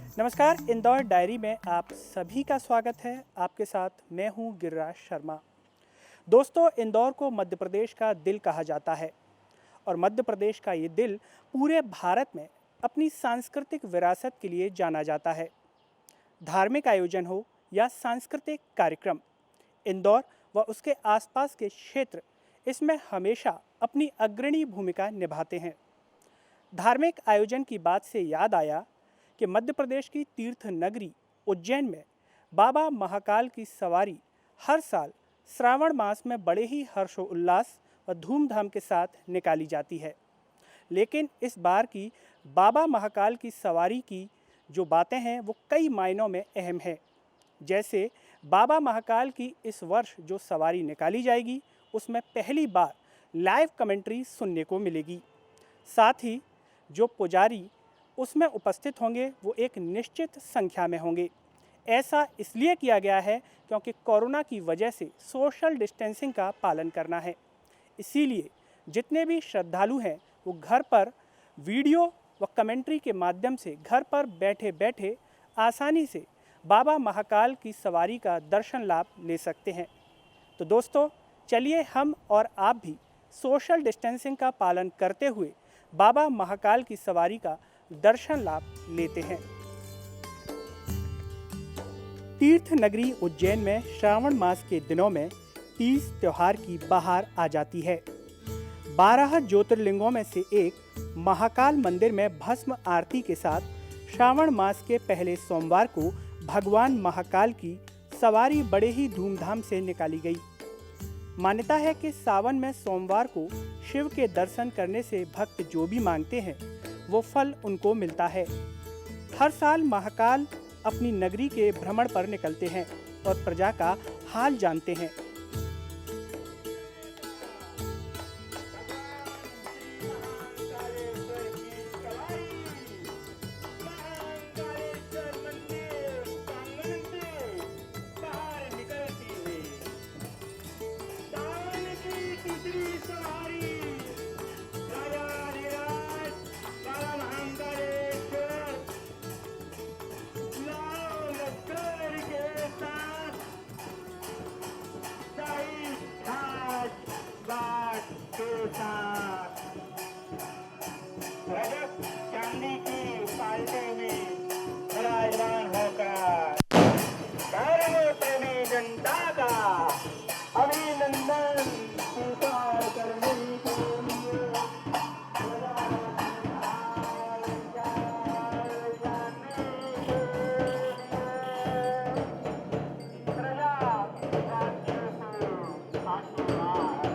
नमस्कार, इंदौर डायरी में आप सभी का स्वागत है। आपके साथ मैं हूं गिरिराज शर्मा। दोस्तों, इंदौर को मध्य प्रदेश का दिल कहा जाता है और मध्य प्रदेश का ये दिल पूरे भारत में अपनी सांस्कृतिक विरासत के लिए जाना जाता है। धार्मिक आयोजन हो या सांस्कृतिक कार्यक्रम, इंदौर व उसके आसपास के क्षेत्र इसमें हमेशा अपनी अग्रणी भूमिका निभाते हैं। धार्मिक आयोजन की बात से याद आया कि मध्य प्रदेश की तीर्थ नगरी उज्जैन में बाबा महाकाल की सवारी हर साल श्रावण मास में बड़े ही हर्षोल्लास व धूमधाम के साथ निकाली जाती है। लेकिन इस बार की बाबा महाकाल की सवारी की जो बातें हैं वो कई मायनों में अहम है। जैसे बाबा महाकाल की इस वर्ष जो सवारी निकाली जाएगी उसमें पहली बार लाइव कमेंट्री सुनने को मिलेगी। साथ ही जो पुजारी उसमें उपस्थित होंगे वो एक निश्चित संख्या में होंगे। ऐसा इसलिए किया गया है क्योंकि कोरोना की वजह से सोशल डिस्टेंसिंग का पालन करना है। इसीलिए जितने भी श्रद्धालु हैं वो घर पर वीडियो व कमेंट्री के माध्यम से घर पर बैठे बैठे आसानी से बाबा महाकाल की सवारी का दर्शन लाभ ले सकते हैं। तो दोस्तों, चलिए हम और आप भी सोशल डिस्टेंसिंग का पालन करते हुए बाबा महाकाल की सवारी का दर्शन लाभ लेते हैं। तीर्थ नगरी उज्जैन में श्रावण मास के दिनों में तीज त्योहार की बहार आ जाती है। 12 ज्योतिर्लिंगों में से एक महाकाल मंदिर में भस्म आरती के साथ श्रावण मास के पहले सोमवार को भगवान महाकाल की सवारी बड़े ही धूमधाम से निकाली गई। मान्यता है कि सावन में सोमवार को शिव के दर्शन करने से भक्त जो भी मांगते हैं वो फल उनको मिलता है। हर साल महाकाल अपनी नगरी के भ्रमण पर निकलते हैं और प्रजा का हाल जानते हैं। रजत चांदी की पालने में विराजमान होकर धर्म प्रेमी जनता का अभिनंदन स्वीकार करने के लिए प्रजा राज्य से आशीर्वाद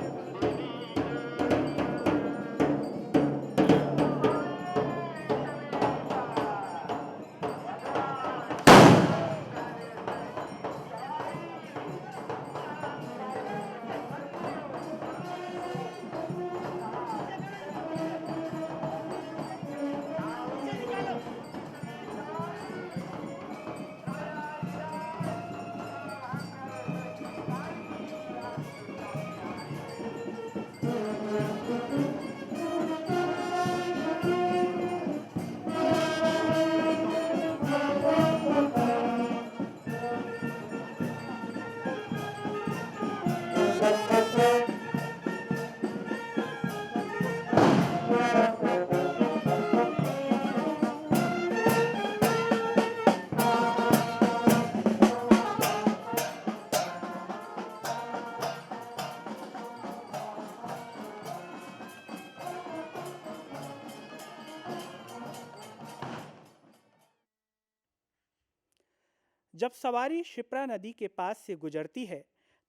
जब सवारी शिप्रा नदी के पास से गुजरती है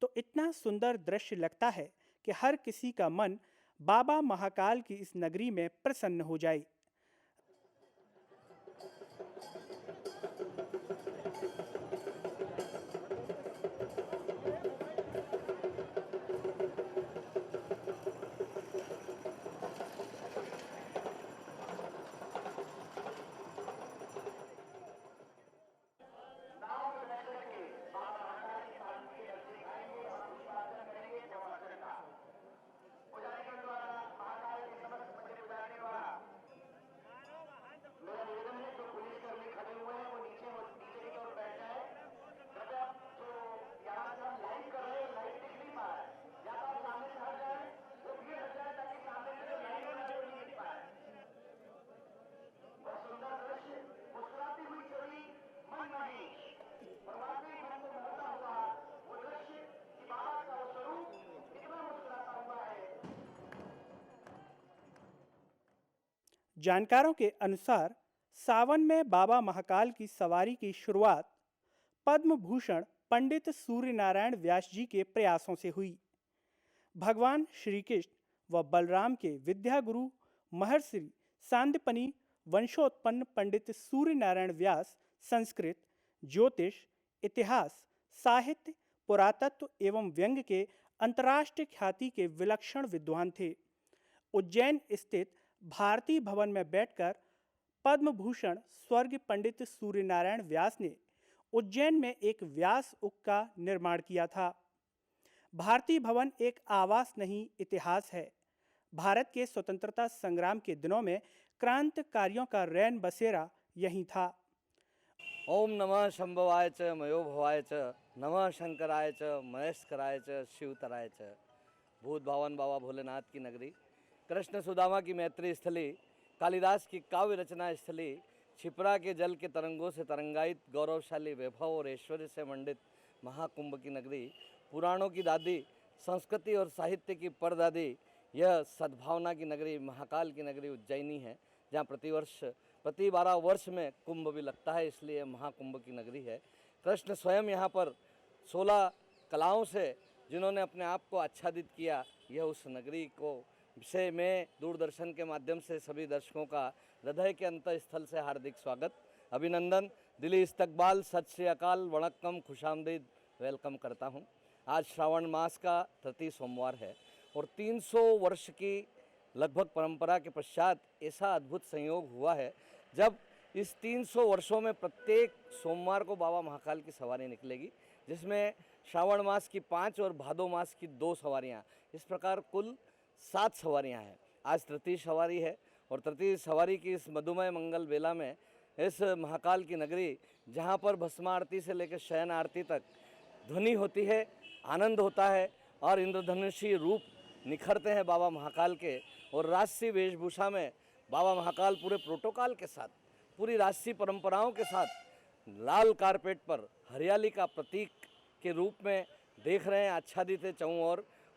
तो इतना सुंदर दृश्य लगता है कि हर किसी का मन बाबा महाकाल की इस नगरी में प्रसन्न हो जाए। जानकारों के अनुसार सावन में बाबा महाकाल की सवारी की शुरुआत पद्म भूषण पंडित सूर्यनारायण व्यास जी के प्रयासों से हुई। भगवान श्री कृष्ण व बलराम के विद्या गुरु महर्षि सांदीपनि वंशोत्पन्न पंडित सूर्यनारायण व्यास संस्कृत, ज्योतिष, इतिहास, साहित्य, पुरातत्व एवं व्यंग्य के अंतर्राष्ट्रीय ख्याति के विलक्षण विद्वान थे। उज्जैन स्थित भारती भवन में बैठकर पद्म भूषण स्वर्गीय पंडित सूर्यनारायण व्यास ने उज्जैन में एक व्यास उक का निर्माण किया था। भारती भवन एक आवास नहीं, इतिहास है। भारत के स्वतंत्रता संग्राम के दिनों में क्रांतिकारियों का रैन बसेरा यहीं था। ओम नमः शंभवाय च मयो भवाय च, नमः शंकराय च महेशकराय च शिवतराय च। भूत भावन बाबा भोलेनाथ की नगरी, कृष्ण सुदामा की मैत्री स्थली, कालिदास की काव्य रचना स्थली, क्षिप्रा के जल के तरंगों से तरंगायित गौरवशाली वैभव और ऐश्वर्य से मंडित महाकुंभ की नगरी, पुराणों की दादी, संस्कृति और साहित्य की परदादी, यह सद्भावना की नगरी, महाकाल की नगरी उज्जैनी है, जहाँ प्रति 12 वर्ष में कुंभ भी लगता है, इसलिए महाकुंभ की नगरी है। कृष्ण स्वयं यहाँ पर 16 कलाओं से जिन्होंने अपने आप को आच्छादित किया, यह उस नगरी को से मैं दूरदर्शन के माध्यम से सभी दर्शकों का हृदय के अंतःस्थल से हार्दिक स्वागत, अभिनंदन, दिली इस्तकबाल, सत श्री अकाल, वणक्कम, खुशामदीद वेलकम करता हूँ। आज श्रावण मास का तृतीय सोमवार है और 300 वर्ष की लगभग परंपरा के पश्चात ऐसा अद्भुत संयोग हुआ है जब इस 300 वर्षों में प्रत्येक सोमवार को बाबा महाकाल की सवारी निकलेगी, जिसमें श्रावण मास की 5 और भादो मास की 2 सवारियाँ, इस प्रकार कुल 7 सवारियाँ हैं। आज तृतीय सवारी है और तृतीय सवारी की इस मधुमय मंगल बेला में इस महाकाल की नगरी, जहाँ पर भस्म आरती से लेकर शयन आरती तक ध्वनि होती है, आनंद होता है और इंद्रधनुषी रूप निखरते हैं बाबा महाकाल के, और राजसी वेशभूषा में बाबा महाकाल पूरे प्रोटोकॉल के साथ, पूरी राजसी परंपराओं के साथ लाल कारपेट पर हरियाली का प्रतीक के रूप में देख रहे हैं, आच्छादित है चौं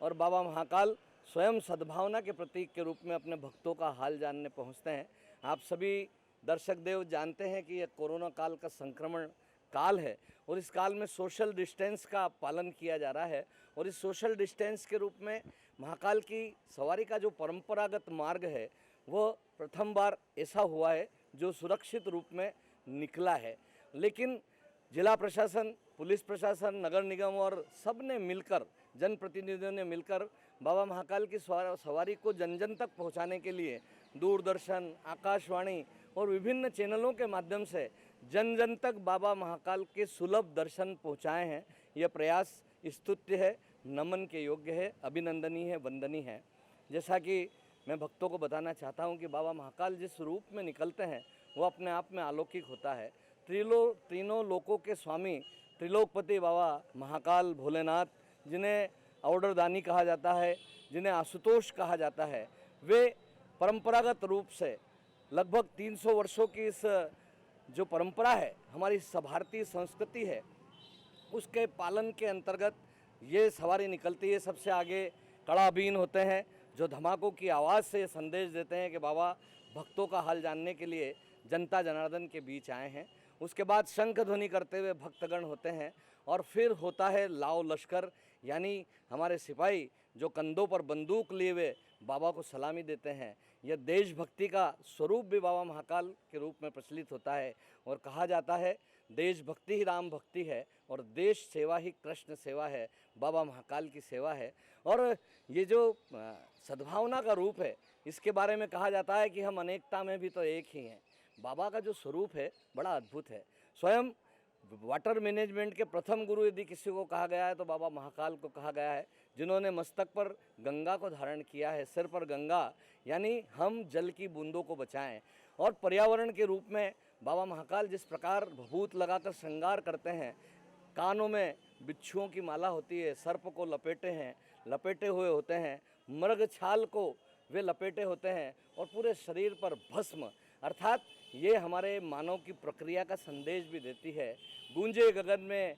और बाबा महाकाल स्वयं सद्भावना के प्रतीक के रूप में अपने भक्तों का हाल जानने पहुंचते हैं। आप सभी दर्शक देव जानते हैं कि यह कोरोना काल का संक्रमण काल है और इस काल में सोशल डिस्टेंस का पालन किया जा रहा है, और इस सोशल डिस्टेंस के रूप में महाकाल की सवारी का जो परंपरागत मार्ग है वो प्रथम बार ऐसा हुआ है जो सुरक्षित रूप में निकला है। लेकिन जिला प्रशासन, पुलिस प्रशासन, नगर निगम और सब ने मिलकर, जनप्रतिनिधियों ने मिलकर बाबा महाकाल की सवारी को जन जन तक पहुंचाने के लिए दूरदर्शन, आकाशवाणी और विभिन्न चैनलों के माध्यम से जन जन तक बाबा महाकाल के सुलभ दर्शन पहुंचाए हैं। यह प्रयास स्तुत्य है, नमन के योग्य है, अभिनंदनीय है, वंदनीय है। जैसा कि मैं भक्तों को बताना चाहता हूं कि बाबा महाकाल जिस रूप में निकलते हैं वो अपने आप में अलौकिक होता है। तीनों लोकों के स्वामी त्रिलोकपति बाबा महाकाल भोलेनाथ, जिन्हें औडरदानी कहा जाता है, जिन्हें आशुतोष कहा जाता है, वे परंपरागत रूप से लगभग 300 वर्षों की इस जो परंपरा है, हमारी भारतीय संस्कृति है, उसके पालन के अंतर्गत ये सवारी निकलती है। सबसे आगे कड़ाबीन होते हैं जो धमाकों की आवाज़ से संदेश देते हैं कि बाबा भक्तों का हाल जानने के लिए जनता जनार्दन के बीच आए हैं। उसके बाद शंख ध्वनि करते हुए भक्तगण होते हैं और फिर होता है लाव लश्कर, यानी हमारे सिपाही जो कंधों पर बंदूक लिए हुए बाबा को सलामी देते हैं। यह देशभक्ति का स्वरूप भी बाबा महाकाल के रूप में प्रचलित होता है और कहा जाता है देशभक्ति ही राम भक्ति है और देश सेवा ही कृष्ण सेवा है, बाबा महाकाल की सेवा है। और ये जो सद्भावना का रूप है, इसके बारे में कहा जाता है कि हम अनेकता में भी तो एक ही हैं। बाबा का जो स्वरूप है बड़ा अद्भुत है। स्वयं वाटर मैनेजमेंट के प्रथम गुरु यदि किसी को कहा गया है तो बाबा महाकाल को कहा गया है, जिन्होंने मस्तक पर गंगा को धारण किया है, सिर पर गंगा, यानी हम जल की बूंदों को बचाएं। और पर्यावरण के रूप में बाबा महाकाल जिस प्रकार भभूत लगाकर श्रृंगार करते हैं, कानों में बिच्छुओं की माला होती है, सर्प को लपेटे हुए होते हैं, मृग छाल को वे लपेटे होते हैं और पूरे शरीर पर भस्म, अर्थात ये हमारे मानव की प्रक्रिया का संदेश भी देती है। गूंजे गगन में,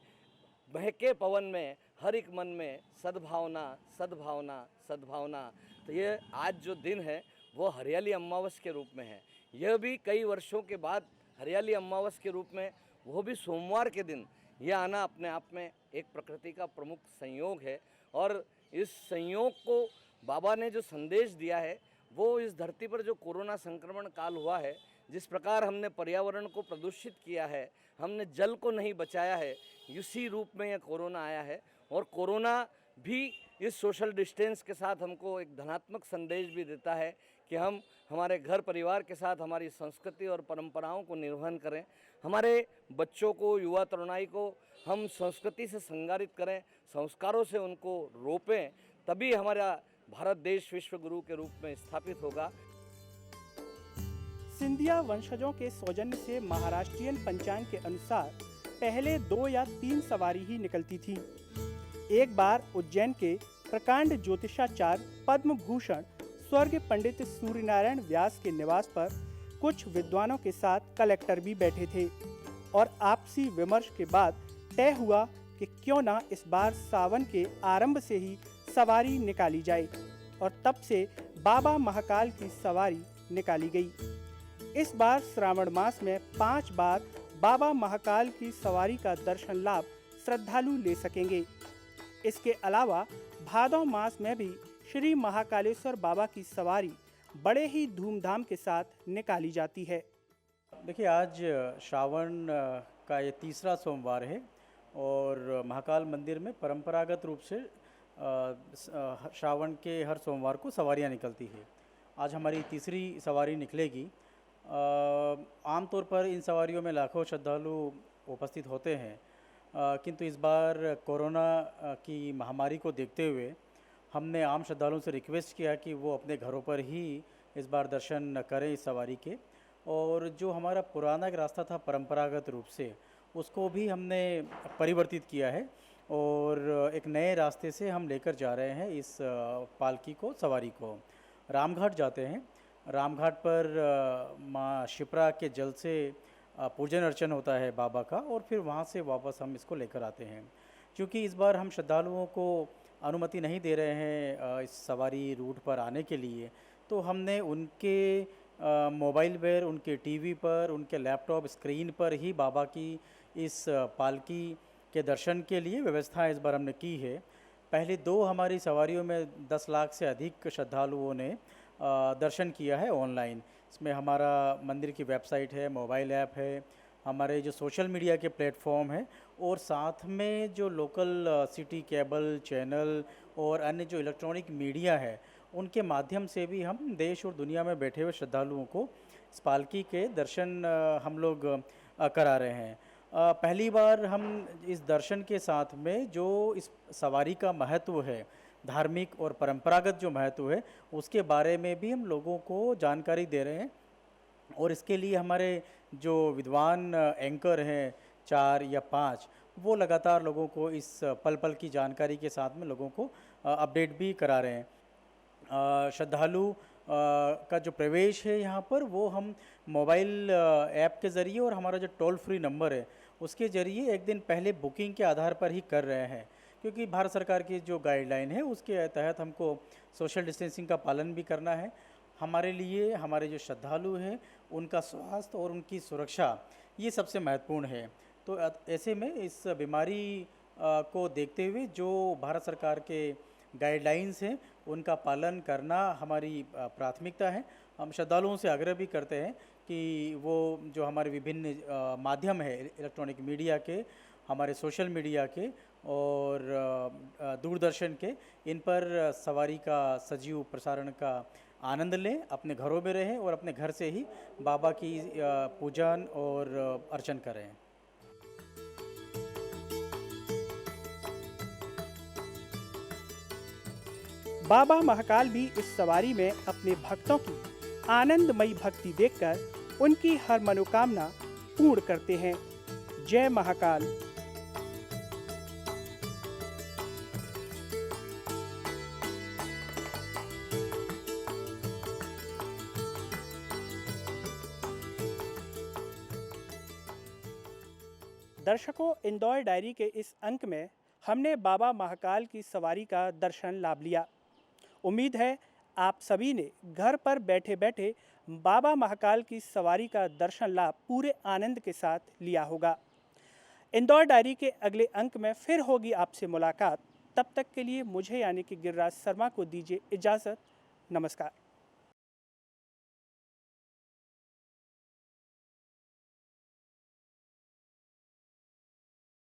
बहके पवन में, हर एक मन में सद्भावना सद्भावना सद्भावना। तो ये आज जो दिन है वो हरियाली अमावस के रूप में है। यह भी कई वर्षों के बाद हरियाली अमावस के रूप में, वो भी सोमवार के दिन, यह आना अपने आप में एक प्रकृति का प्रमुख संयोग है। और इस संयोग को बाबा ने जो संदेश दिया है, वो इस धरती पर जो कोरोना संक्रमण काल हुआ है, जिस प्रकार हमने पर्यावरण को प्रदूषित किया है, हमने जल को नहीं बचाया है, इसी रूप में यह कोरोना आया है। और कोरोना भी इस सोशल डिस्टेंस के साथ हमको एक धनात्मक संदेश भी देता है कि हम हमारे घर परिवार के साथ हमारी संस्कृति और परंपराओं को निर्वहन करें, हमारे बच्चों को, युवा तरुणाई को हम संस्कृति से संगारित करें, संस्कारों से उनको रोपें, तभी हमारा भारत देश विश्व गुरु के रूप में स्थापित होगा। सिंधिया वंशजों के सौजन्य से महाराष्ट्रियन पंचांग के अनुसार पहले 2 या 3 सवारी ही निकलती थी। एक बार उज्जैन के प्रकांड ज्योतिषाचार्य पद्म भूषण स्वर्गीय पंडित सूर्यनारायण व्यास के निवास पर कुछ विद्वानों के साथ कलेक्टर भी बैठे थे और आपसी विमर्श के बाद तय हुआ कि क्यों ना इस बार सावन के आरंभ से ही सवारी निकाली जाए और तब से बाबा महाकाल की सवारी निकाली गई। इस बार श्रावण मास में 5 बार बाबा महाकाल की सवारी का दर्शन लाभ श्रद्धालु ले सकेंगे। इसके अलावा भादौ मास में भी श्री महाकालेश्वर बाबा की सवारी बड़े ही धूमधाम के साथ निकाली जाती है। देखिए, आज श्रावण का ये तीसरा सोमवार है और महाकाल मंदिर में परंपरागत रूप से श्रावण के हर सोमवार को सवारियां निकलती है। आज हमारी तीसरी सवारी निकलेगी। आमतौर पर इन सवारियों में लाखों श्रद्धालु उपस्थित होते हैं, किंतु इस बार कोरोना की महामारी को देखते हुए हमने आम श्रद्धालुओं से रिक्वेस्ट किया कि वो अपने घरों पर ही इस बार दर्शन करें इस सवारी के। और जो हमारा पुराना एक रास्ता था परंपरागत रूप से, उसको भी हमने परिवर्तित किया है और एक नए रास्ते से हम लेकर जा रहे हैं इस पालकी को, सवारी को। रामघाट जाते हैं। रामघाट पर माँ शिप्रा के जल से पूजन अर्चन होता है बाबा का और फिर वहाँ से वापस हम इसको लेकर आते हैं। क्योंकि इस बार हम श्रद्धालुओं को अनुमति नहीं दे रहे हैं इस सवारी रूट पर आने के लिए, तो हमने उनके मोबाइल पर, उनके टीवी पर, उनके लैपटॉप स्क्रीन पर ही बाबा की इस पालकी के दर्शन के लिए व्यवस्था इस बार हमने की है। पहले 2 हमारी सवारियों में 10 लाख से अधिक श्रद्धालुओं ने दर्शन किया है ऑनलाइन। इसमें हमारा मंदिर की वेबसाइट है, मोबाइल ऐप है, हमारे जो सोशल मीडिया के प्लेटफॉर्म हैं और साथ में जो लोकल सिटी केबल चैनल और अन्य जो इलेक्ट्रॉनिक मीडिया है, उनके माध्यम से भी हम देश और दुनिया में बैठे हुए श्रद्धालुओं को इस पालकी के दर्शन हम लोग करा रहे हैं। पहली बार हम इस दर्शन के साथ में जो इस सवारी का महत्व है, धार्मिक और परंपरागत जो महत्व है, उसके बारे में भी हम लोगों को जानकारी दे रहे हैं। और इसके लिए हमारे जो विद्वान एंकर हैं 4 या 5, वो लगातार लोगों को इस पल पल की जानकारी के साथ में लोगों को अपडेट भी करा रहे हैं। श्रद्धालु का जो प्रवेश है यहाँ पर, वो हम मोबाइल ऐप के ज़रिए और हमारा जो टोल फ्री नंबर है उसके ज़रिए एक दिन पहले बुकिंग के आधार पर ही कर रहे हैं। क्योंकि भारत सरकार की जो गाइडलाइन है उसके तहत हमको सोशल डिस्टेंसिंग का पालन भी करना है। हमारे लिए हमारे जो श्रद्धालु हैं उनका स्वास्थ्य और उनकी सुरक्षा ये सबसे महत्वपूर्ण है। तो ऐसे में इस बीमारी को देखते हुए जो भारत सरकार के गाइडलाइंस हैं उनका पालन करना हमारी प्राथमिकता है। हम श्रद्धालुओं से आग्रह भी करते हैं कि वो जो हमारे विभिन्न माध्यम है इलेक्ट्रॉनिक मीडिया के, हमारे सोशल मीडिया के और दूरदर्शन के, इन पर सवारी का सजीव प्रसारण का आनंद लें, अपने घरों में रहें और अपने घर से ही बाबा की पूजन और अर्चन करें। बाबा महाकाल भी इस सवारी में अपने भक्तों की आनंदमयी भक्ति देखकर उनकी हर मनोकामना पूर्ण करते हैं। जय महाकाल। दर्शकों, इंदौर डायरी के इस अंक में हमने बाबा महाकाल की सवारी का दर्शन लाभ लिया। उम्मीद है आप सभी ने घर पर बैठे बैठे बाबा महाकाल की सवारी का दर्शन लाभ पूरे आनंद के साथ लिया होगा। इंदौर डायरी के अगले अंक में फिर होगी आपसे मुलाकात। तब तक के लिए मुझे यानी कि गिरिराज शर्मा को दीजिए इजाज़त। नमस्कार।